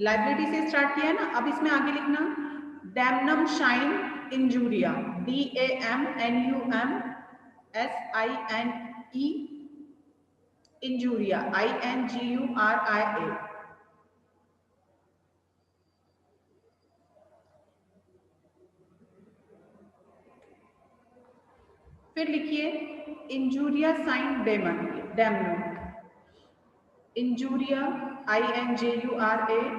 Liability से start किया है ना, अब इसमें आगे लिखना damnum sine injuria, DAMNUMSINE injuria, INGURIA। फिर लिखिए injuria sine damno, injuria INJURASINE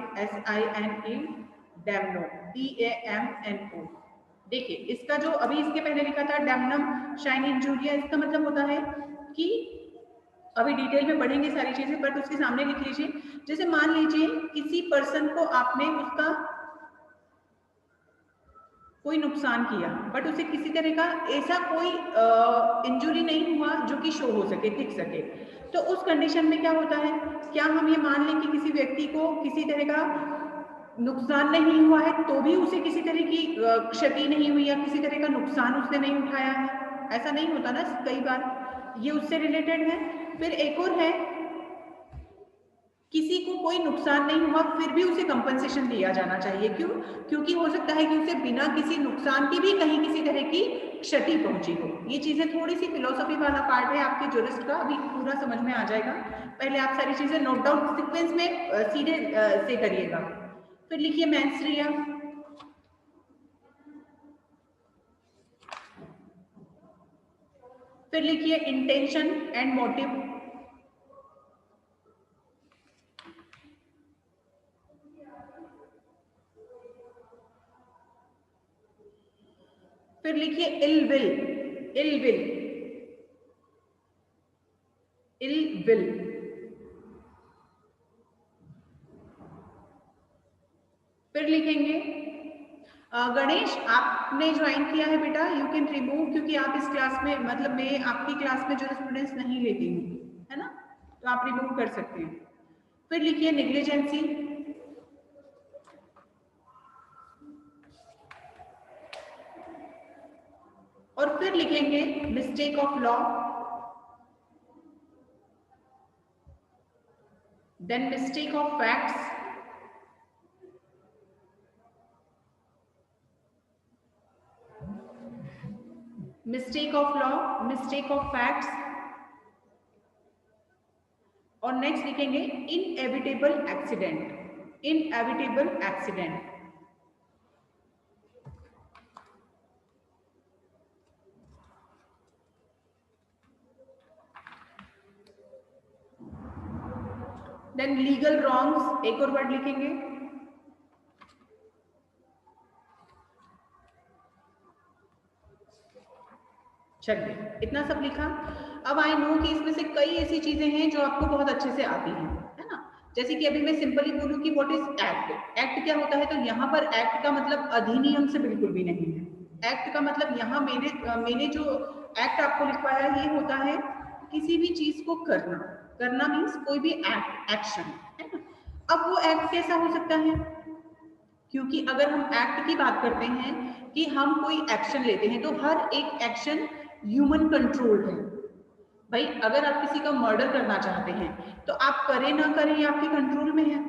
damno, DAMNO। देखिए इसका जो अभी इसके पहले लिखा था डैमनम शाइन इंजूरिया, इसका मतलब होता है कि अभी डिटेल में पढ़ेंगे सारी चीजें, बट उसके सामने लिख लीजिए, जैसे मान लीजिए किसी पर्सन को आपने उसका कोई नुकसान किया, बट उसे किसी तरह का ऐसा कोई इंजुरी नहीं हुआ जो कि शो हो सके, दिख सके, तो उस कंडीशन में क्या होता है, क्या हम ये मान लें कि किसी व्यक्ति को किसी तरह का नुकसान नहीं हुआ है तो भी उसे किसी तरह की क्षति नहीं हुई या किसी तरह का नुकसान उसने नहीं उठाया है? ऐसा नहीं होता ना कई बार, ये उससे रिलेटेड है। फिर एक और है, किसी को कोई नुकसान नहीं हुआ फिर भी उसे कंपनसेशन दिया जाना चाहिए, क्यों? क्योंकि हो सकता है कि उसे बिना किसी नुकसान की भी कहीं किसी तरह की क्षति पहुंची हो। ये चीजें थोड़ी सी फिलोसफी वाला पार्ट है आपके ज्यूरिस्ट का, अभी पूरा समझ में आ जाएगा, पहले आप सारी चीजें नोट डाउन सीक्वेंस में सीधे से करिएगा। फिर लिखिए मेंस्ट्रुआ, फिर लिखिए इंटेंशन एंड मोटिव, फिर लिखिए ill will, ill will, ill will, फिर लिखेंगे गणेश आपने ज्वाइन किया है बेटा, यू कैन रिमूव, क्योंकि आप इस क्लास में मतलब मैं आपकी क्लास में जो स्टूडेंट्स नहीं लेती हूँ, है ना, तो आप रिमूव कर सकते हैं। फिर लिखिए नेग्लिजेंसी, और फिर लिखेंगे mistake of law, then mistake of facts, mistake of law, mistake of facts, और नेक्स्ट लिखेंगे inevitable accident, inevitable accident. Then legal wrongs, एक और वर्ड लिखेंगे, चलिए इतना सब लिखा। अब आई नो कि इसमें से कई ऐसी चीजें हैं जो आपको बहुत अच्छे से आती हैं, है ना, जैसे कि अभी मैं सिंपली बोलूं कि व्हाट इज एक्ट, एक्ट क्या होता है, तो यहाँ पर एक्ट का मतलब अधिनियम से बिल्कुल भी नहीं है। एक्ट का मतलब यहाँ मैंने जो एक्ट आपको लिखवाया ये होता है किसी भी चीज को करना, करना मीन्स कोई भी एक्ट, एक्शन, है ना। अब वो एक्ट कैसा हो सकता है, क्योंकि अगर हम एक्ट की बात करते हैं कि हम कोई एक्शन लेते हैं तो हर एक एक्शन ह्यूमन कंट्रोल्ड है। भाई अगर आप किसी का मर्डर करना चाहते हैं तो आप करें ना करें ये आपके कंट्रोल में है,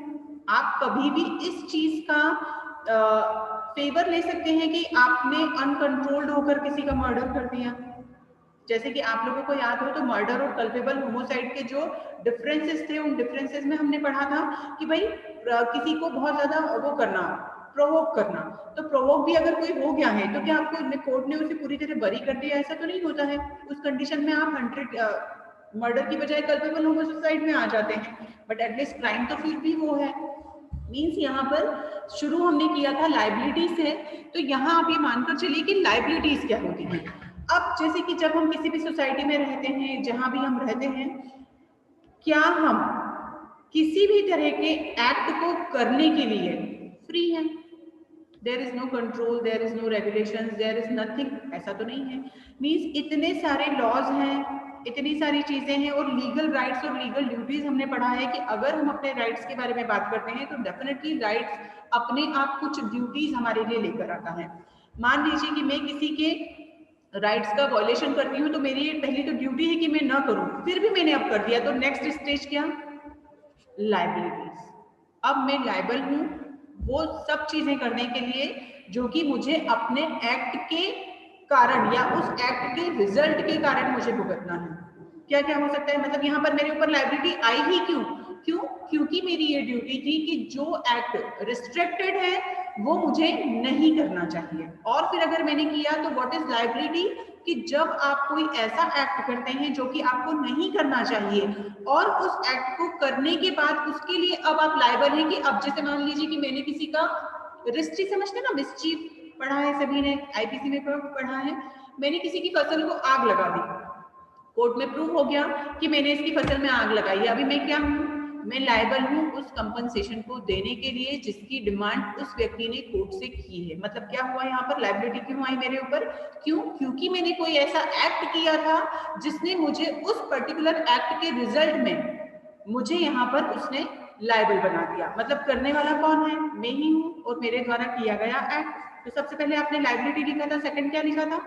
आप कभी भी इस चीज का फेवर ले सकते हैं कि आपने अनकंट्रोल्ड होकर किसी का मर्डर कर दिया। जैसे कि आप लोगों को याद हो तो मर्डर और कल्पेबल होमोसाइड के जो डिफरेंसेस थे उन डिफरेंसेस में हमने पढ़ा था कि भाई किसी को बहुत ज्यादा वो करना, प्रोवोक करना, तो प्रोवोक भी अगर कोई हो गया है तो क्या आपको कोर्ट ने उसे पूरी तरह बरी कर दिया, ऐसा तो नहीं होता है। उस कंडीशन में आप 100 मर्डर की बजाय कल्पेबल होमोसाइड में आ जाते हैं, बट एटलीस्ट क्राइम तो फिर भी वो है। मीन्स यहाँ पर शुरू हमने किया था लाइबिलिटी से, तो यहाँ आप ये मानकर चलिए कि लाइबिलिटीज क्या होती हैं। अब जैसे कि जब हम किसी भी सोसाइटी में रहते हैं, जहां भी हम रहते हैं, क्या हम किसी भी तरह के एक्ट को करने के लिए फ्री हैं? There is no control, there is no regulation, there is nothing, ऐसा तो नहीं है। मीन्स इतने सारे लॉज हैं, इतनी सारी चीजें हैं, और लीगल राइट्स और लीगल ड्यूटीज हमने पढ़ा है कि अगर हम अपने राइट्स के बारे में बात करते हैं तो डेफिनेटली राइट्स अपने आप कुछ ड्यूटीज हमारे लिए लेकर आता है। मान लीजिए कि मैं किसी के राइट्स का वायलेशन करती हूँ तो मेरी पहली तो ड्यूटी है कि मैं ना करूं, फिर भी मैंने अब कर दिया, तो नेक्स्ट स्टेज क्या, लाइबिलिटीज। अब मैं लायबल हूँ वो सब चीजें करने के लिए जो कि मुझे अपने एक्ट के कारण या उस एक्ट के रिजल्ट के कारण मुझे भुगतना है। क्या क्या हो सकता है, मतलब यहाँ पर मेरे ऊपर लायबिलिटी आई ही क्यों? क्यों? क्योंकि मेरी ये ड्यूटी थी कि जो एक्ट रिस्ट्रिक्टेड है वो मुझे नहीं करना चाहिए। और फिर अगर मैंने किया तो व्हाट इज लायबिलिटी, कि जब आप कोई ऐसा एक्ट करते हैं जो कि आपको नहीं करना चाहिए और उस एक्ट को करने के बाद उसके लिए अब आप लायबल हैं कि अब जैसे मान लीजिए कि मैंने किसी का रिस्ट्री समझते ना, मिसचीफ पढ़ा है सभी ने, आईपीसी में पढ़ा है, मैंने किसी की फसल को आग लगा दी, कोर्ट में प्रूव हो गया कि मैंने इसकी फसल में आग लगाई है, अभी मैं क्या हूँ? मैं लायबल हूँ उस कंपनसेशन को देने के लिए जिसकी डिमांड उस व्यक्ति ने कोर्ट से की है। मतलब क्या हुआ यहाँ पर, लायबिलिटी क्यों आई मेरे ऊपर? क्यों? क्योंकि मैंने कोई ऐसा एक्ट किया था जिसने मुझे उस पर्टिकुलर एक्ट के रिजल्ट में मुझे यहाँ पर उसने लायबल बना दिया। मतलब करने वाला कौन है? मैं ही हूँ और मेरे द्वारा किया गया एक्ट। तो सबसे पहले आपने लायबिलिटी लिखा था, सेकंड क्या लिखा था?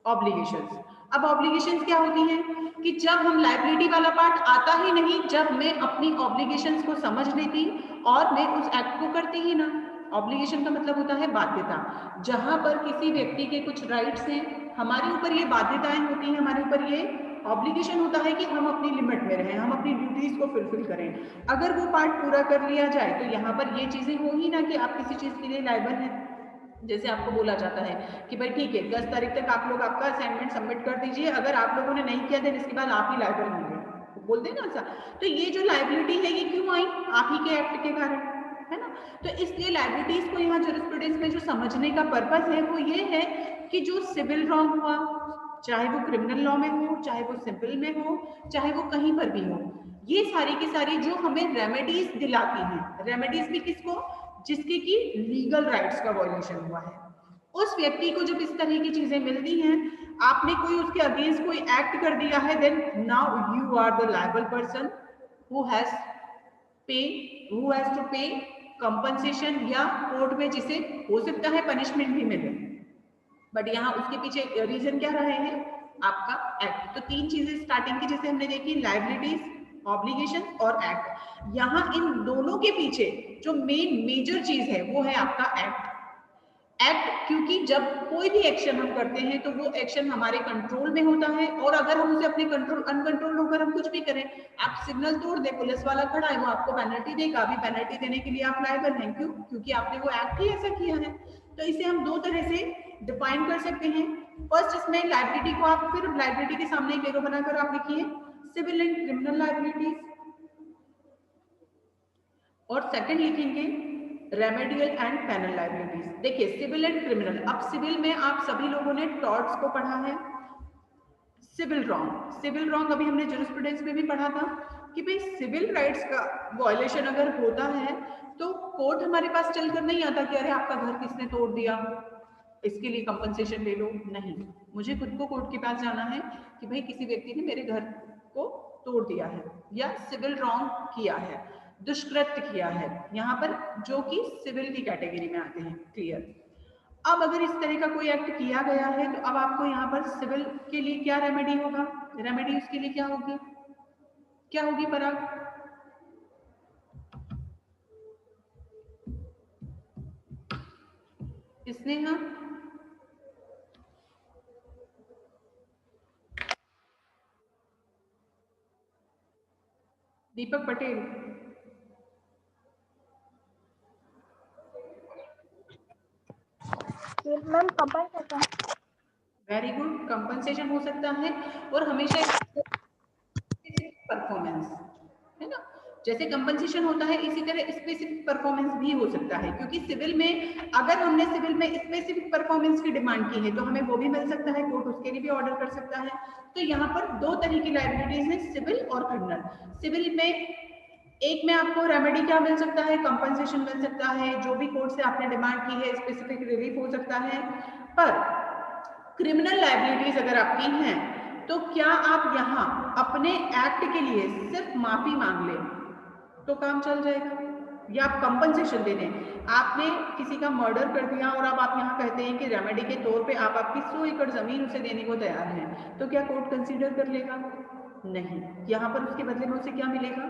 ऑब्लिगेशंस। अब ऑब्लिगेशंस क्या होती हैं कि जब हम लायबिलिटी वाला पार्ट आता ही नहीं, जब मैं अपनी ऑब्लिगेशंस को समझ लेती और मैं उस एक्ट को करती ही ना। ऑब्लिगेशन का मतलब होता है बाध्यता, जहां पर किसी व्यक्ति के कुछ राइट्स हैं, हमारे ऊपर ये बाध्यताएं होती हैं, हमारे ऊपर ये ऑब्लिगेशन होता है कि हम अपनी लिमिट में रहें, हम अपनी ड्यूटीज को फुलफिल करें। अगर वो पार्ट पूरा कर लिया जाए तो यहाँ पर ये चीजें हो ही ना कि आप किसी चीज के लिए लायबल हैं। जैसे आपको बोला जाता है कि भाई ठीक है 10 तारीख तक आप लोग आपका असाइनमेंट सबमिट कर दीजिए, अगर आप लोगों ने नहीं किया देन इसके बाद आप ही लायबल होंगे, तो बोलते हैं ना ऐसा। तो ये जो लायबिलिटी है ये क्यों आई? आप ही के एक्ट के कारण, है ना। तो इसलिए लायबिलिटीज को यहाँ जूरिस्प्रूडेंस में जो समझने का पर्पस है वो ये है कि जो सिविल रॉन्ग हुआ, चाहे वो क्रिमिनल लॉ में हो, चाहे वो सिविल में हो, चाहे वो कहीं पर भी हो, ये सारी की सारी जो हमें रेमेडीज दिलाती हैं, रेमेडीज भी किसको? जिसके की लीगल राइट्स का वॉल्यूशन हुआ है, उस व्यक्ति को जब इस तरह की चीजें मिलती हैं, आपने कोई उसके अगेंस्ट कोई एक्ट कर दिया है, then now you are the liable person who has to pay compensation, या कोर्ट में जिसे हो सकता है पनिशमेंट भी मिले, बट यहाँ उसके पीछे रीजन क्या रहे हैं? आपका एक्ट। तो तीन चीजें स्टार्टिंग की जैसे हमने देखी, लायबिलिटीज, ऑब्लिगेशन और एक्ट। यहाँ इन दोनों के पीछे जो मेजर चीज है वो है आपका एक्ट। एक्ट, क्योंकि जब कोई भी एक्शन हम करते हैं तो वो एक्शन हमारे कंट्रोल में होता है, और अगर हम उसे अपने कंट्रोल अनकंट्रोल होकर हम कुछ भी करें, आप सिग्नल तोड़ दे, पुलिस वाला खड़ा है वो आपको पेनल्टी देगा, अभी पेनल्टी देने के लिए आप लायबल हैं, क्यों? क्योंकि आपने वो एक्ट ही ऐसा किया है। तो इसे हम दो तरह से डिफाइन कर सकते हैं। फर्स्ट, इसमें लायबिलिटी को आप फिर लायबिलिटी के सामने एक एरो बनाकर आप लिखिए सिविल एंड क्रिमिनल लायबिलिटीज, और सेकंड लिखेंगे रेमेडियल एंड पेनल लायबिलिटीज। देखिए सिविल एंड क्रिमिनल, अब सिविल में आप सभी लोगों ने टॉर्ट्स को पढ़ा है, सिविल रॉन्ग, सिविल रॉन्ग अभी हमने जूरिस्प्रूडेंस में भी पढ़ा था कि भाई सिविल राइट्स का वायलेशन अगर होता है तो कोर्ट हमारे पास चलकर नहीं आता कि अरे आपका घर किसने तोड़ दिया, इसके लिए कंपनसेशन ले लो। नहीं, मुझे खुद को कोर्ट के पास जाना है कि भाई किसी व्यक्ति ने मेरे घर को तोड़ दिया है या सिविल रॉन्ग किया है, दुष्कृत्य किया है, यहाँ पर जो कि सिविल की कैटेगरी में आते हैं। क्लियर? अब अगर इस तरह का कोई एक्ट किया गया है तो अब आपको यहाँ पर सिविल के लिए क्या रेमेडी होगा? रेमेडी उसके लिए क्या होगी? क्या होगी Parag? Sneha, Deepak Patel, ma'am compensation. Very good, compensation हो सकता है, और हमेशा परफॉर्मेंस, है ना। जैसे कंपनसेशन होता है इसी तरह स्पेसिफिक परफॉर्मेंस भी हो सकता है, क्योंकि सिविल में अगर हमने सिविल में स्पेसिफिक परफॉर्मेंस की डिमांड की है तो हमें वो भी मिल सकता है, कोर्ट उसके लिए भी ऑर्डर कर सकता है। तो यहाँ पर दो तरह की लायबिलिटीज है, सिविल और क्रिमिनल। सिविल में एक में आपको रेमेडी क्या मिल सकता है? कंपनसेशन मिल सकता है, जो भी कोर्ट से आपने डिमांड की है स्पेसिफिक रिलीफ हो सकता है। पर क्रिमिनल लायबिलिटीज अगर आपकी हैं तो क्या आप यहाँ अपने एक्ट के लिए सिर्फ माफी मांग लें तो काम चल जाएगा, या आप कंपनसेशन दे दें? आपने किसी का मर्डर कर दिया और अब आप यहाँ कहते हैं कि रेमेडी के तौर पे आप आपकी 100 एकड़ जमीन उसे देने को तैयार हैं, तो क्या कोर्ट कंसीडर कर लेगा? नहीं, यहाँ पर उसके बदले में उसे क्या मिलेगा?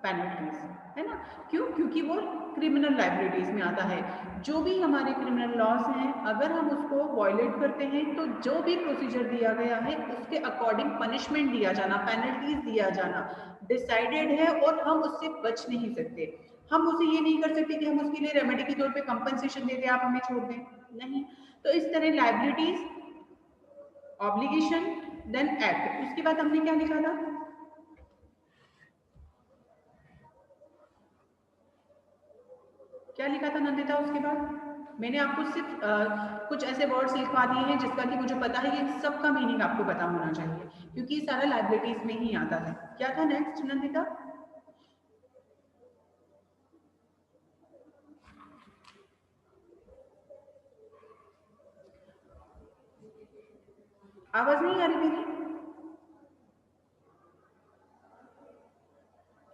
पेनल्टीज, है ना। क्यों? क्योंकि वो क्रिमिनल लाइबिलिटीज में आता है। जो भी हमारे क्रिमिनल लॉज हैं, अगर हम उसको वायलेट करते हैं तो जो भी प्रोसीजर दिया गया है उसके अकॉर्डिंग पनिशमेंट दिया जाना, पेनल्टीज दिया जाना डिसाइडेड है और हम उससे बच नहीं सकते। हम उसे ये नहीं कर सकते कि हम उसके लिए रेमेडी के तौर पे कंपनसेशन दे दें, आप हमें छोड़ दें, नहीं। तो इस तरह लाइबिलिटीज, ऑब्लिगेशन, देन एक्ट। उसके बाद हमने क्या लिखा था? क्या लिखा था नंदिता उसके बाद? मैंने आपको सिर्फ कुछ ऐसे वर्ड्स लिखवा दिए हैं जिसका कि मुझे पता है कि सबका मीनिंग आपको पता होना चाहिए, क्योंकि ये सारा लाइबिलिटीज में ही आता है। क्या था नेक्स्ट नंदिता? आवाज नहीं आ रही मेरी?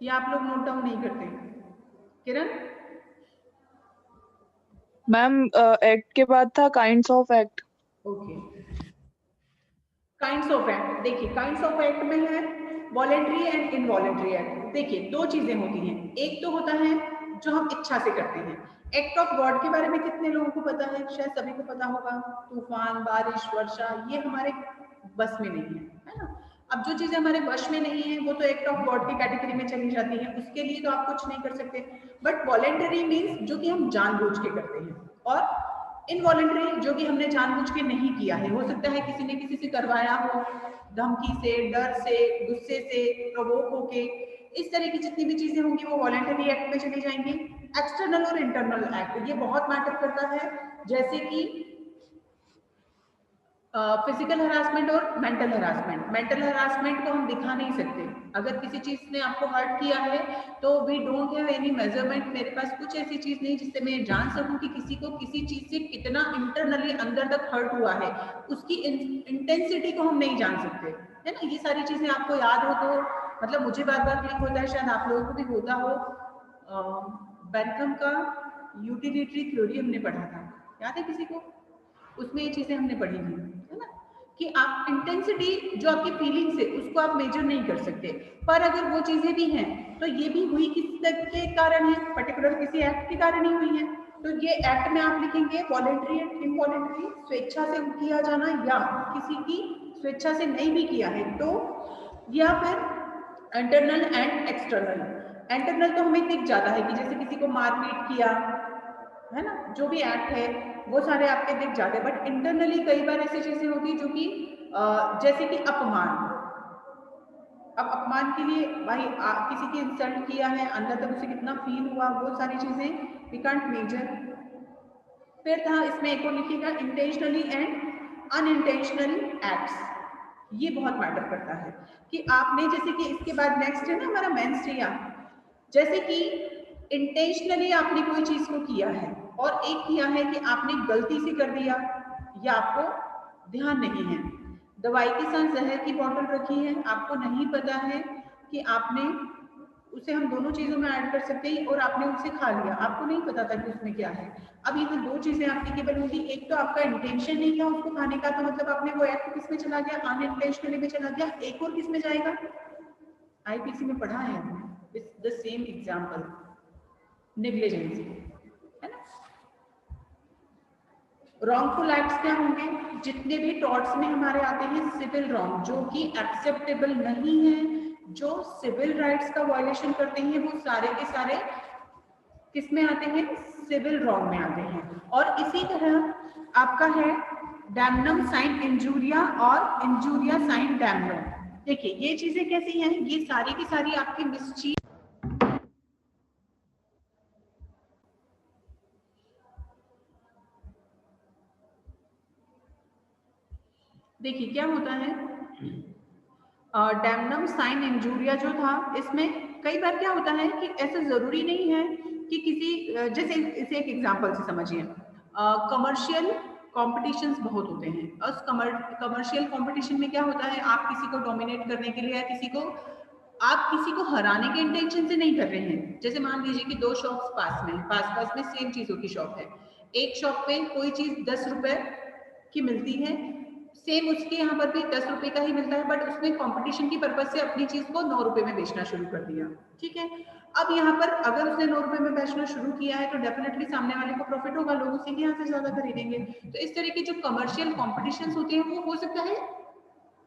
या आप लोग नोट डाउन नहीं करते? किरण? मैम एक्ट के बाद था kinds of act. Okay, kinds of act. देखिए काइंड्स ऑफ एक्ट में है वॉलेंट्री एंड इनवॉलेंट्री एक्ट। देखिए दो चीजें होती हैं, एक तो होता है जो हम इच्छा से करते हैं। एक्ट ऑफ गॉड के बारे में कितने लोगों को पता है? शायद सभी को पता होगा। तूफान, बारिश, वर्षा, ये हमारे बस में नहीं है ना। अब जो चीजें हमारे वश में नहीं है वो तो एक्ट ऑफ गॉड की कैटेगरी में चली जाती है, उसके लिए तो आप कुछ नहीं कर सकते। बट वॉलेंटरी मीन्स जो कि हम जानबूझ के करते हैं, और इनवॉलेंटरी जो कि हमने जानबूझ के नहीं किया है। हो सकता है किसी ने किसी से करवाया हो, धमकी से, डर से, गुस्से से, प्रवोक होके, इस तरह की जितनी भी चीजें होंगी वो वॉलेंटरी एक्ट में चली जाएंगी। एक्सटर्नल और इंटरनल एक्ट ये बहुत मैटर करता है, जैसे कि फिजिकल हरासमेंट और मेंटल हरासमेंट। मेंटल हरासमेंट को हम दिखा नहीं सकते। अगर किसी चीज ने आपको हर्ट किया है तो we don't have any measurement. मेरे पास कुछ ऐसी चीज नहीं जिससे मैं जान सकूं कि किसी को किसी चीज से कितना इंटरनली अंदर तक हर्ट हुआ है, उसकी इंटेंसिटी को हम नहीं जान सकते, है ना। ये सारी चीजें आपको याद हो तो, मतलब मुझे बार बार क्लिक होता है, शायद आप लोगों को भी होता हो। बेंथम का यूटिलिटरी थ्योरी हमने पढ़ा था, याद है किसी को? उसमें ये चीजें हमने पढ़ी थी, है ना, कि आप इंटेंसिटी जो आपकी फीलिंग्स है उसको आप मेजर नहीं कर सकते। पर अगर वो चीजें भी हैं तो ये भी हुई किस के कारण है? पर्टिकुलर किसी एक्ट के कारण ही हुई है। तो ये एक्ट में आप लिखेंगे वॉलेंट्री एंड इनवॉलेंट्री, स्वेच्छा से किया जाना या किसी की स्वेच्छा से नहीं भी किया है तो, या फिर इंटरनल एंड एक्सटर्नल। इंटरनल तो हमें दिख जाता है कि जैसे किसी को मारपीट किया, है ना, जो भी एक्ट है वो सारे आपके दिख जाते हैं। बट इंटरनली कई बार ऐसी चीजें होती है जो कि जैसे कि अपमान। अब अपमान के लिए भाई किसी की इंसल्ट किया है, अंदर तक उसे कितना फील हुआ, वो सारी चीजें वी कांट मेजर। फिर था इसमें एक और लिखिएगा इंटेंशनली एंड अनइंटेंशनली एक्ट्स। ये बहुत मैटर करता है कि आपने, जैसे कि इसके बाद नेक्स्ट है ना हमारा मेंस रिया, जैसे कि इंटेंशनली आपने कोई चीज को किया है और एक किया है कि आपने गलती से कर दिया या आपको ध्यान नहीं है, दवाई के साथ जहर की बोतल रखी है, आपको नहीं पता है कि आपने उसे, हम दोनों चीजों में ऐड कर सकते हैं, और आपने उसे खा लिया, आपको नहीं पता था कि उसमें क्या है। अब यहाँ दो चीजें एप्लीकेबल होंगी, एक तो आपका इंटेंशन नहीं था उसको खाने का, तो मतलब आपने वो एक्ट किस में चला गया? अनइंटेंशनली में चला गया। एक और किस में जाएगा? आईपीसी में पढ़ा है हमने, it's the same example, negligence, है ना। रॉन्गफुल एक्ट्स क्या होंगे? जितने भी टॉर्ट्स में हमारे आते हैं सिविल रॉन्ग, जो कि एक्सेप्टेबल नहीं है, जो सिविल राइट्स का वायलेशन करते हैं, वो सारे के सारे किस में आते हैं? सिविल रॉन्ग में आते हैं। और इसी तरह आपका है डैमनम साइन इंजूरिया और इंजूरिया साइन डैमनम। देखिए ये चीजें कैसी हैं, ये सारी की सारी आपकी मिसचीफ। देखिए क्या होता है, डैमनम साइन इंजूरिया जो था, इसमें कई बार क्या होता है कि ऐसा जरूरी नहीं है कि किसी, जैसे इसे एक एग्जांपल से समझिए, कमर्शियल कॉम्पिटिशन्स बहुत होते हैं, और कमर्शियल कॉम्पिटिशन में क्या होता है, आप किसी को डोमिनेट करने के लिए या आप किसी को हराने के इंटेंशन से नहीं कर रहे हैं। जैसे मान लीजिए कि दो शॉप्स पास में, पास में सेम चीजों की शॉप है, एक शॉप पे कोई चीज 10 रुपए की मिलती है, सेम उसके यहाँ पर भी 10 रुपए का ही मिलता है, बट उसने कंपटीशन की पर्पज से अपनी चीज को 9 रुपए में बेचना शुरू कर दिया। ठीक है, अब यहाँ पर अगर उसने 9 रुपए में बेचना शुरू किया है तो डेफिनेटली सामने वाले को प्रॉफिट होगा, लोग उसी के यहाँ से ज्यादा खरीदेंगे। तो इस तरह की जो कमर्शियल कॉम्पिटिशन होते हैं वो हो सकता है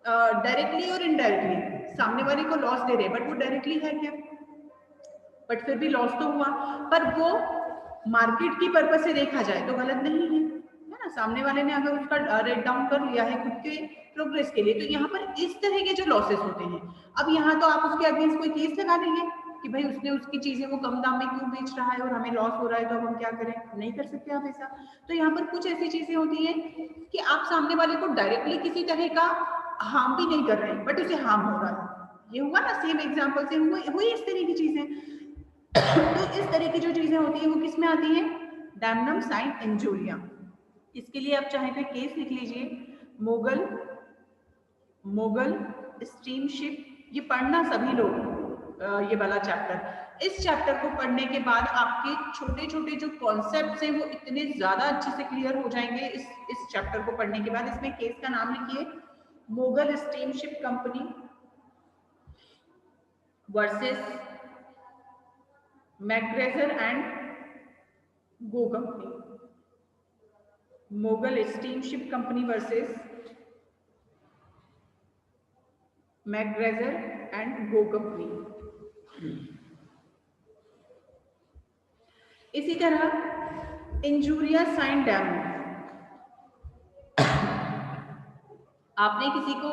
डायरेक्टली और इनडायरेक्टली सामने वाले को लॉस दे रहे, बट वो डायरेक्टली है क्या, बट फिर भी लॉस तो हुआ, पर वो मार्केट की पर्पज से देखा जाए तो गलत नहीं है ना। सामने वाले ने अगर उसका रेट डाउन कर लिया है खुद के प्रोग्रेस के लिए, तो यहाँ पर इस तरह के जो लॉसेस होते हैं, अब यहाँ तो आप उसके अगेंस्ट कोई केस लगा देंगे कि भाई उसने उसकी चीजें वो कम दाम में क्यों बेच रहा है और हमें लॉस हो रहा है, तो अब हम क्या करें, नहीं कर सकते आप ऐसा। तो यहाँ पर कुछ ऐसी चीजें होती हैं कि आप सामने वाले को डायरेक्टली किसी तरह का हार्म भी नहीं कर रहे हैं, बट उसे हार्म हो रहा है। ये हुआ ना, सेम एग्जाम्पल से हुई इस तरह की चीजें। तो इस तरह की जो चीजें होती है वो किस में आती है, डैमनम साइन इंजूरिया। इसके लिए आप चाहे तो केस लिख लीजिए, मोगल स्टीमशिप। ये पढ़ना सभी लोग, ये वाला चैप्टर, इस चैप्टर को पढ़ने के बाद आपके छोटे छोटे जो कॉन्सेप्ट्स हैं वो इतने ज्यादा अच्छे से क्लियर हो जाएंगे इस चैप्टर को पढ़ने के बाद। इसमें केस का नाम लिखिए, Mogul steamship company versus McGregor and go company. Mogul steamship company versus McGregor and go company. इसी तरह इंजूरिया साइन डैम, आपने किसी को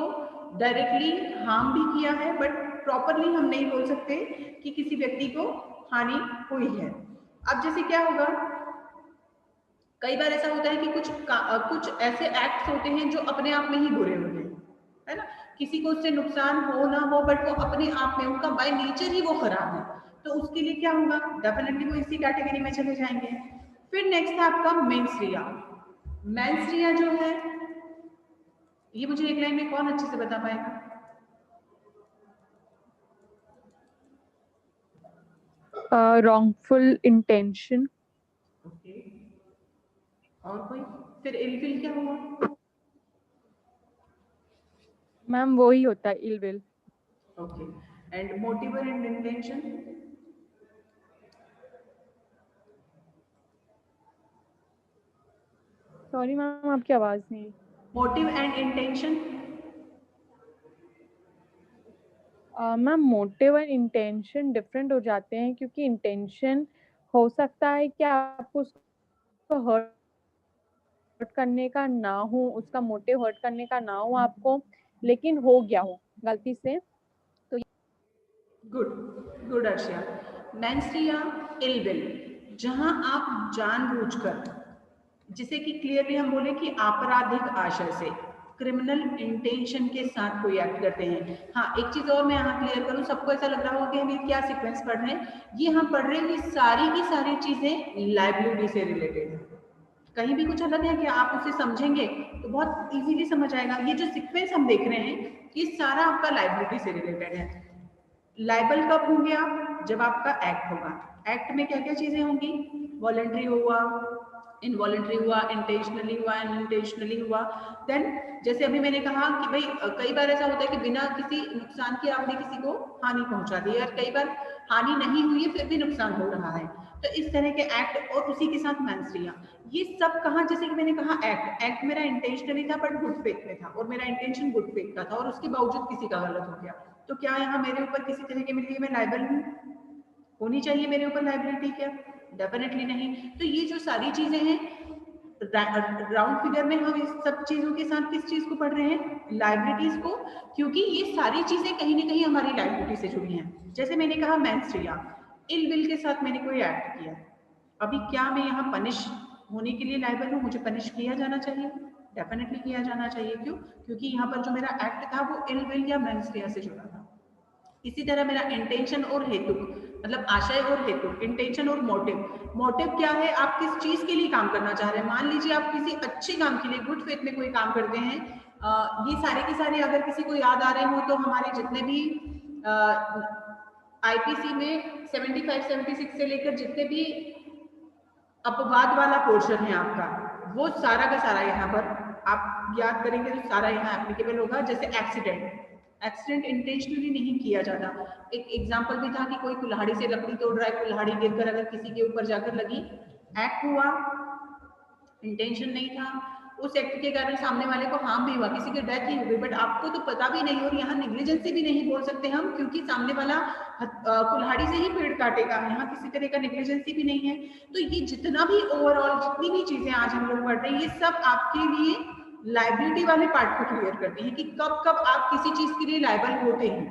डायरेक्टली हार्म भी किया है, बट प्रॉपरली हम नहीं बोल सकते कि किसी व्यक्ति को हानि हुई है। अब जैसे क्या होगा, कई बार ऐसा होता है कि कुछ ऐसे एक्ट्स होते हैं जो अपने आप में ही बुरे होते हैं, है ना, किसी को उससे नुकसान हो ना हो, बट वो अपने आप में उनका बाय नेचर ही वो खराब है, तो उसके लिए क्या होगा, डेफिनेटली वो इसी कैटेगरी में चले जाएंगे। फिर नेक्स्ट है आपका मेंस्ट्रिया। मेंस्ट्रिया जो है, ये मुझे एक लाइन में कौन अच्छे से बता पाएगा? wrongful intention। ओके, और कोई? फिर इलविल क्या हुआ? मैम वो ही होता है ill will. Okay, and motive and intention? Sorry ma'am आपकी आवाज नहीं। Motive and intention? Ma'am motive और इंटेंशन डिफरेंट हो जाते हैं, क्योंकि इंटेंशन हो सकता है कि आपको उसको हर्ट करने का ना हो, उसका मोटिव हर्ट करने का ना हो आपको, लेकिन हो गया हो गलती से। तो गुड गुड अर्शिया। मेंस्ट्रिया इलविल, जहां आप जानबूझकर, जिसे कि क्लियरली हम बोले कि आपराधिक आशय से, क्रिमिनल इंटेंशन के साथ कोई एक्ट करते हैं। हाँ, एक चीज और मैं यहाँ क्लियर करूँ, सबको ऐसा लग रहा होगा कि हम ये क्या सीक्वेंस पढ़ रहे हैं, ये हम पढ़ रहे हैं ये सारी की सारी चीजें लाइबिलिटी से रिलेटेड है। कहीं भी कुछ अलग है क्या, आप उसे समझेंगे तो बहुत इजीली समझ आएगा। ये जो सीक्वेंस हम देख रहे हैं ये सारा आपका लाइबिलिटी से रिलेटेड है। लाइबल कब होंगे आप, जब आपका एक्ट होगा। एक्ट में क्या क्या चीजें होंगी, वॉलंटरी हुआ, इनवॉलंटरी हुआ, इंटेंशनली हुआ, अनइंटेंशनली हुआ। देन जैसे अभी मैंने कहा कि भाई कई बार ऐसा होता है कि बिना किसी नुकसान के आपने किसी को हानि पहुंचा दी है, और कई बार हानि नहीं हुई है फिर भी नुकसान हो रहा है। तो इस तरह के एक्ट, और उसी के साथ मेंस्ट्रिया, ये सब कहा, जैसे कि मैंने कहा एक्ट मेरा इंटेंशनली था बट गुड फेथ में था, और मेरा इंटेंशन गुड फेथ का था, और उसके बावजूद किसी का गलत हो गया, तो क्या यहाँ मेरे ऊपर किसी तरह के लिए मैं लायबल हूँ? होनी चाहिए मेरे ऊपर लाइबिलिटी क्या? डेफिनेटली नहीं। तो ये जो सारी चीजें हैं, राउंड फिगर में हम इस सब चीजों के साथ किस चीज को पढ़ रहे हैं, लाइबिलिटीज को, क्योंकि ये सारी चीजें कहीं ना कहीं हमारी लाइबिलिटी से जुड़ी हैं। जैसे मैंने कहा मेंस्ट्रिया, इल विल के साथ मैंने कोई एक्ट किया, अभी क्या मैं यहाँ पनिश होने के लिए लाइबल हूँ, मुझे पनिश किया जाना चाहिए? डेफिनेटली किया जाना चाहिए। क्यों? क्योंकि यहाँ पर जो मेरा एक्ट था वो इल विल या मेंस्ट्रिया से जुड़ा था। इसी तरह मेरा इंटेंशन और हेतु, मतलब आशय और हेतु, इंटेंशन और मोटिव। मोटिव क्या है, आप किस चीज के लिए काम करना चाह रहे हैं। मान लीजिए आप किसी अच्छे काम के लिए, गुड फेथ में कोई काम करते हैं, ये सारे के सारे अगर किसी को याद आ रहे हो तो हमारे जितने भी आईपीसी में 75 76 से लेकर जितने भी अपवाद वाला पोर्शन है आपका, वो सारा का सारा यहाँ पर आप याद करेंगे तो सारा यहाँ एप्लीकेबल होगा। जैसे एक्सीडेंट इंटेंशनली नहीं किया जाता। एक एग्जाम्पल भी था कि कोई कुल्हाड़ी से लकड़ी तोड़ रहा है, कुल्हाड़ी गिरकर अगर किसी के ऊपर जाकर लगी, एक्ट हुआ, इंटेंशन नहीं था, उस एक्ट के कारण सामने वाले को हार्म भी हुआ, किसी की डेथ ही हो गई, बट आपको तो पता भी नहीं, और यहाँ नेग्लिजेंसी भी नहीं बोल सकते हम, क्योंकि सामने वाला कुल्हाड़ी से ही पेड़ काटेगा, यहाँ किसी तरह का नेग्लिजेंसी भी नहीं है। तो ये जितना भी ओवरऑल जितनी भी चीजें आज हम लोग पढ़ रहे हैं, ये सब आपके लिए लाइबिलिटी वाले पार्ट को क्लियर करती है कि कब कब आप किसी चीज के लिए लाइबल होते हैं।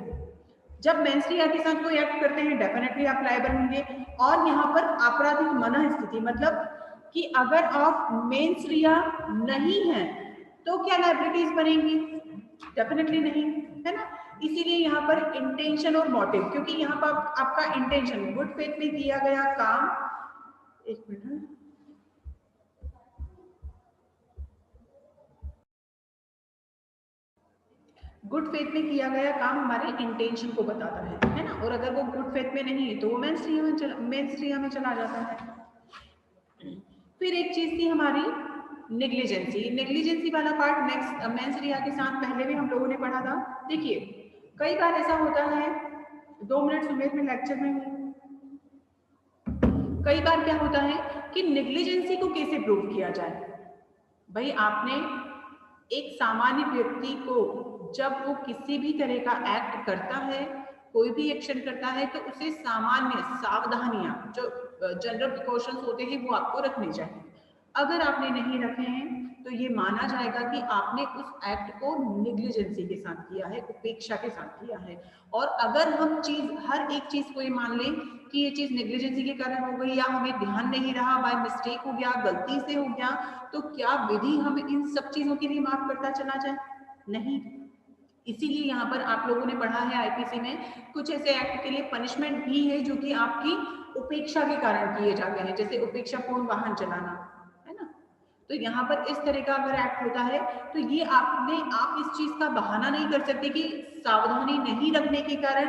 जब मेंस्ट्रिया के साथ कोई एक्ट करते हैं, डेफिनेटली आप लायबल होंगे। और यहाँ पर आपराधिक मनः स्थिति, मतलब कि अगर आप मेंस्ट्रिया नहीं है तो क्या लाइबिलिटीज बनेंगी? डेफिनेटली नहीं, है ना। इसीलिए यहाँ पर इंटेंशन और मोटिव, क्योंकि यहाँ पर आपका इंटेंशन गुड फेथ में किया गया काम, एक मिनट, गुड फेथ में किया गया काम हमारे इंटेंशन को बताता है ना। और अगर वो गुड फेथ में नहीं है तो वो मेंस्ट्रिया में चला जाता है। फिर एक चीज थी हमारी नेग्लिजेंसी वाला पार्ट, नेक्स्ट मेंस्ट्रिया के साथ पहले भी हम लोगों ने पढ़ा था। देखिए कई बार ऐसा होता है, 2 मिनट सुमेर में लेक्चर में हूँ, कई बार क्या होता है कि नेग्लिजेंसी को कैसे प्रूव किया जाए। भाई आपने एक सामान्य व्यक्ति को जब वो किसी भी तरह का एक्ट करता है, कोई भी एक्शन करता है, तो उसे सामान्य सावधानियां जो जनरल प्रिकॉशंस होते हैं वो आपको रखने चाहिए। अगर आपने नहीं रखे हैं तो ये माना जाएगा कि आपने उस एक्ट को नेग्लिजेंसी के साथ किया है, उपेक्षा के साथ किया है। और अगर हम हर एक चीज को ये मान लें कि ये चीज नेग्लिजेंसी के कारण हो गई, या हमें ध्यान नहीं रहा, बाय मिस्टेक हो गया, गलती से हो गया, तो क्या विधि हमें इन सब चीजों के लिए माफ करता चला जाए? नहीं। इसीलिए यहाँ पर आप लोगों ने पढ़ा है आईपीसी में, कुछ ऐसे एक्ट के लिए पनिशमेंट भी है जो कि आपकी उपेक्षा के कारण किए जाते हैं, जैसे उपेक्षापूर्ण वाहन चलाना, है ना। तो यहाँ पर इस तरह का अगर एक्ट होता है तो ये आप इस चीज का बहाना नहीं कर सकते कि सावधानी नहीं रखने के कारण,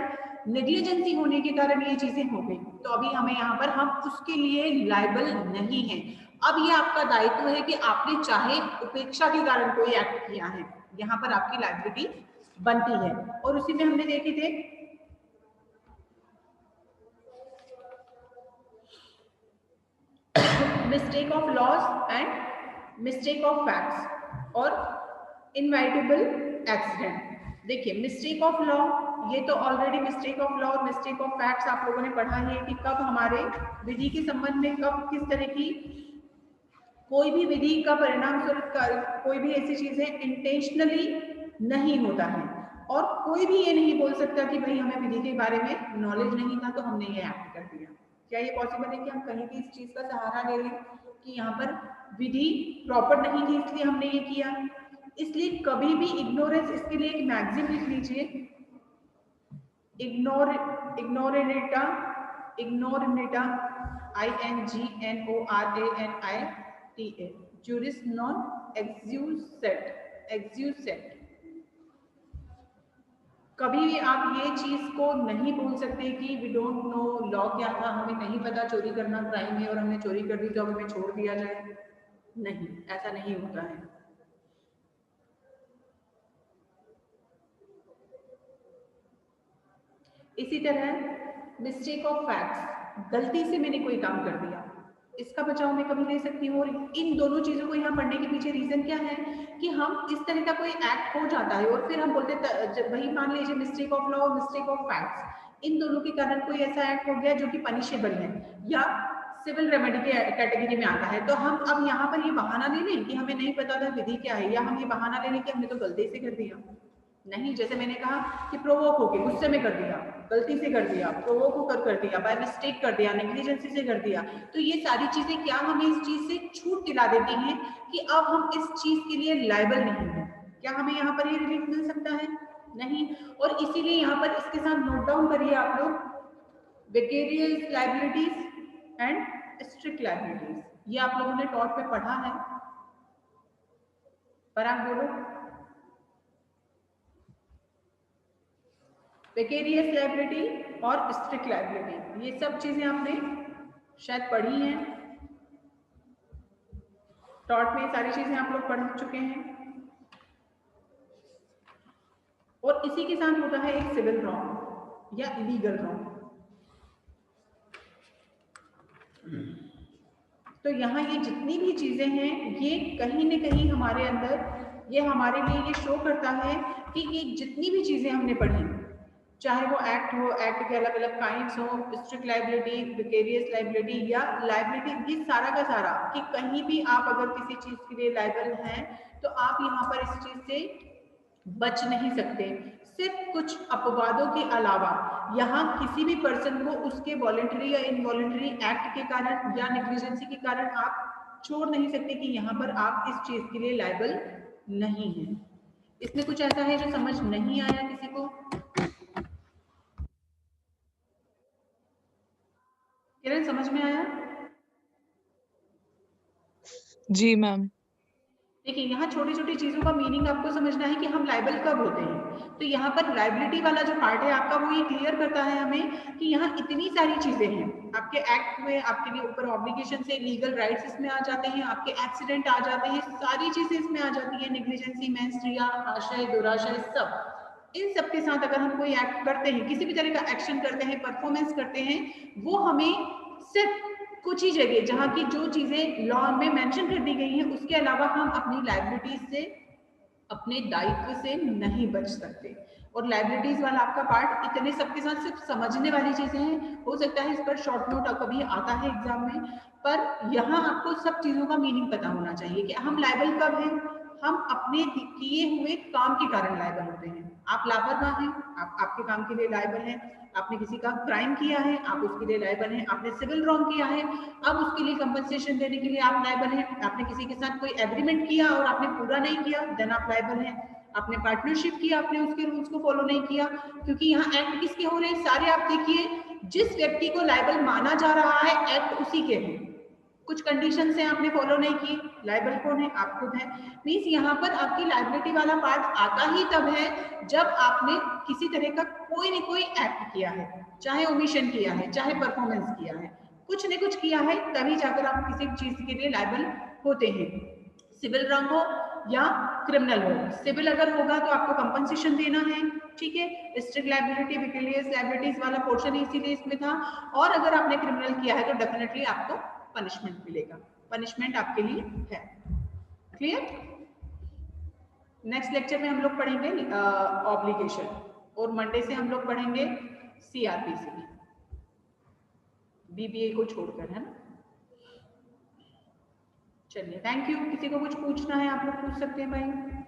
नेग्लिजेंसी होने के कारण ये चीजें हो गई, तो अभी हमें यहाँ पर हम उसके लिए लायबल नहीं है। अब ये आपका दायित्व है कि आपने चाहे उपेक्षा के कारण कोई एक्ट किया है, यहाँ पर आपकी लायबिलिटी बनती है। और उसी में हमने देखे थे mistake of loss and mistake of facts और इनवाइटेबल एक्सीडेंट। देखिए मिस्टेक ऑफ लॉ, ये तो ऑलरेडी मिस्टेक ऑफ लॉ और मिस्टेक ऑफ फैक्ट्स आप लोगों ने पढ़ा है कि कब हमारे विधि के संबंध में कब किस तरह की कोई भी विधि का परिणाम स्वरूप कोई भी ऐसी चीजें इंटेंशनली नहीं होता है, और कोई भी ये नहीं बोल सकता कि भाई हमें विधि के बारे में नॉलेज नहीं था तो हमने ये एक्ट कर दिया। क्या ये पॉसिबल है कि हम कहीं भी इस चीज का सहारा ले लें कि यहाँ पर विधि प्रॉपर नहीं थी इसलिए हमने ये किया? इसलिए कभी भी इग्नोरेंस, इसके लिए एक मैगजीन लिख लीजिए, इग्नोरेनेटा INGNORANITA, juris non exuset। कभी भी आप ये चीज को नहीं बोल सकते कि वी डोंट नो लॉ क्या था, हमें नहीं पता चोरी करना क्राइम है और हमने चोरी कर दी तो अब हमें छोड़ दिया जाए। नहीं, ऐसा नहीं होता है। इसी तरह मिस्टेक ऑफ फैक्ट्स, गलती से मैंने कोई काम कर दिया, इसका बचाव मैं कभी ले सकती हूँ। और इन दोनों चीजों को यहाँ पढ़ने के पीछे रीजन क्या है कि हम इस तरह का कोई एक्ट हो जाता है और फिर हम बोलते वही मान लीजिए मिस्टेक ऑफ लॉ और मिस्टेक ऑफ फैक्ट्स, इन दोनों के कारण कोई ऐसा एक्ट हो गया जो कि पनिशेबल है या सिविल रेमेडी के कैटेगरी में आता है, तो हम अब यहाँ पर ये बहाना ले लें कि हमें नहीं पता था विधि क्या है, या हम ये बहाना ले लें कि हमने तो गलती से कर दिया। नहीं, जैसे मैंने कहा कि प्रोवोक होके गुस्से में कर दिया, गलती से कर दिया, प्रोवोक होकर कर दिया, बाय मिस्टेक कर दिया, नेग्लिजेंसी से कर दिया, तो ये सारी चीजें क्या हमें इस चीज से छूट दिला देती हैं कि अब हम इस चीज के लिए लायबल नहीं है। क्या हमें यहाँ पर ये रिलीफ मिल सकता है? नहीं। और इसीलिए यहाँ पर इसके साथ नोट डाउन करिए आप लोग, vicarious liabilities and strict liabilities, ये आप लोगों ने टॉट पे पढ़ा है, पर आप बोलो विकेरियस लायबिलिटी और स्ट्रिक्ट लायबिलिटी, ये सब चीजें आपने शायद पढ़ी हैं। टॉर्ट में सारी चीजें आप लोग पढ़ चुके हैं। और इसी के साथ होता है एक सिविल रॉन्ग या इलीगल रॉन्ग। तो यहाँ ये जितनी भी चीजें हैं ये कहीं न कहीं हमारे अंदर ये हमारे लिए ये शो करता है कि ये जितनी भी चीजें हमने पढ़ी, चाहे वो एक्ट हो, एक्ट के अलग अलग काइंड्स हो, स्ट्रिक्ट लाइबिलिटी, विकेरियस लाइबिलिटी या लाइबिलिटी, ये सारा का सारा कि कहीं भी आप अगर किसी चीज के लिए लाइबल हैं तो आप यहाँ पर इस चीज से बच नहीं सकते। सिर्फ कुछ अपवादों के अलावा यहाँ किसी भी पर्सन को उसके वॉलेंटरी या इनवॉलेंटरी एक्ट के कारण या नेग्लिजेंसी के कारण आप छोड़ नहीं सकते कि यहाँ पर आप इस चीज के लिए लायबल नहीं है। इसमें कुछ ऐसा है जो समझ नहीं आया किसी को? किरण समझ में आया? जी मैम। देखिए यहाँ छोटी छोटी चीजों का मीनिंग आपको समझना है कि हम लाइबल कब होते हैं। तो यहाँ पर लाइबिलिटी वाला जो पार्ट है आपका वो ये क्लियर करता है हमें कि यहाँ इतनी सारी चीजें हैं आपके एक्ट में, आपके लिए ऊपर ऑब्लिगेशन से लीगल राइट्स इसमें आ जाते हैं, आपके एक्सीडेंट आ जाते हैं, सारी चीजें इसमें आ जाती है, नेग्लिजेंसी, मेंस्ट्रिया, आशय, दुराशय, सब। इन सब के साथ अगर हम कोई एक्ट करते हैं, किसी भी तरह का एक्शन करते हैं, परफॉर्मेंस करते हैं, वो हमें सिर्फ कुछ ही जगह जहाँ की जो चीजें लॉ में मेंशन कर दी गई हैं उसके अलावा हम अपनी लाइबिलिटीज से, अपने दायित्व से नहीं बच सकते। और लाइबिलिटीज वाला आपका पार्ट इतने सबके साथ सिर्फ समझने वाली चीजें हैं। हो सकता है इस पर शॉर्ट नोट कभी आता है एग्जाम में, पर यहाँ आपको सब चीजों का मीनिंग पता होना चाहिए कि हम लाइबल कब हैं। हम अपने किए हुए काम के कारण लायबल होते हैं। आप लापरवाह हैं, आप आपके काम के लिए लायबल हैं। आपने किसी का क्राइम किया है, आप उसके लिए लायबल हैं। आपने सिविल रॉन्ग किया है, अब उसके लिए कंपनसेशन देने के लिए आप लायबल हैं। आपने किसी के साथ कोई एग्रीमेंट किया और आपने पूरा नहीं किया, देन आप लायबल हैं। आपने पार्टनरशिप किया, आपने उसके रूल्स को फॉलो नहीं किया, क्योंकि यहाँ एक्ट किसके हो रहे हैं सारे, आप देखिए जिस व्यक्ति को लायबल माना जा रहा है एक्ट उसी के हैं। कुछ कंडीशन है आपने फॉलो नहीं की, लाइबल कौन है? आप खुद हैं। मीन्स यहाँ पर आपकी लाइबिलिटी वाला पार्ट आता ही तब है जब आपने किसी तरह का कोई न कोई एक्ट किया है, चाहे ओमिशन किया है, चाहे परफॉर्मेंस किया है, कुछ न कुछ किया है, तभी जाकर आप किसी चीज के लिए लाइबल होते हैं। सिविल रॉन्ग हो या क्रिमिनल हो। सिविल अगर होगा तो आपको कंपनसेशन देना है, ठीक है, स्ट्रिक्ट लाइबिलिटी, विकेरियस लाइबिलिटीज वाला पोर्शन इसीलिए इसमें था। और अगर आपने क्रिमिनल किया है तो डेफिनेटली आपको पनिशमेंट मिलेगा, पनिशमेंट आपके लिए है। क्लियर? नेक्स्ट लेक्चर में हम लोग पढ़ेंगे ऑब्लिगेशन और मंडे से हम लोग पढ़ेंगे सीआरपीसी, बीबीए को छोड़कर, है ना। चलिए, थैंक यू। किसी को कुछ पूछना है आप लोग पूछ सकते हैं भाई।